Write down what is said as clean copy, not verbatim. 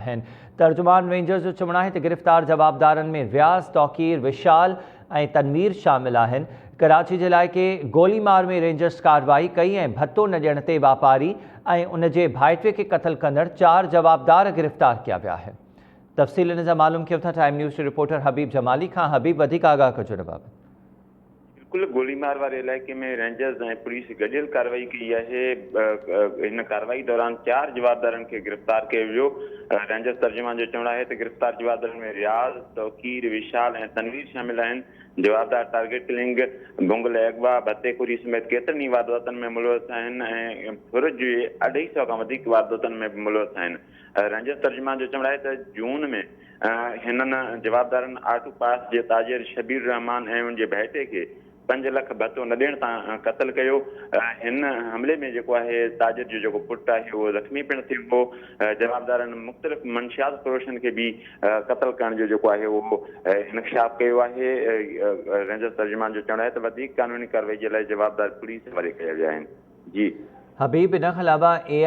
आहिनि। तर्जुमान रेंजर्स जो चवणु आहे त गिरफ़्तार जवाबदारनि में रियाज़, तौक़ीर, विशाल ऐं तनवीर शामिल आहिनि। कराची जे इलाइक़े गोलीमार में रेंजर्स कार्रवाई कई ऐं भत्तो न ॾियण ते वापारी ऐं उन जे भाइटे खे क़त्ल कंदड़ 4 जवाबदार गिरफ़्तार कया विया आहिनि। तफ़सील इन जा मालूम कयो था टाइम न्यूज़ जे रिपोर्टर हबीब जमाली खां। हबीब, वधीक आगाह कजो हिन बाबति। बिल्कुल गोलीमार वाले इलाइक़े में रेंजर्स ऐं पुलिस गॾियल कार्रवाई कई आहे। इन कार्रवाई दौरान 4 जवाबदारनि खे गिरफ़्तार कयो वियो। रेंजर्स तर्जुमान जो चवणु आहे त गिरफ़्तार जवाबदारनि में रियाज़, तौक़ीर, विशाल ऐं तनवीर शामिल आहिनि। जवाबदार टारगेट किलिंग, बुंगल अगवा, भत्तेखोरी समेत केतिरनि ई वारदातनि में मुलविस आहिनि ऐं फुरज जे 250 खां वधीक वारदातनि में बि मुलविस आहिनि। रेंजर्स तर्जुमान जो चवणु आहे त जून में हिननि जवाबदारनि आटू पास जे ताजिर शबीर रहमान ऐं उनजे भाइटे खे 5 लाख भत्तो न ॾियण तां क़त्ल कयो। हिन हमले में जेको आहे ताजिर जो जेको पुटु आहे उहो ज़ख़्मी पिणु थियो हो। जवाबदारनि मुख़्तलिफ़ मंशियात फ़रोशनि खे बि क़त्ल करण जो जेको आहे उहो इंकशाफ कयो आहे। रेंजर्स तर्जुमान जो चवणु आहे त वधीक क़ानूनी कार्रवाई जे लाइ जवाबदार पुलिस वारे कया विया आहिनि। जी हबीब, इन खां अलावा AI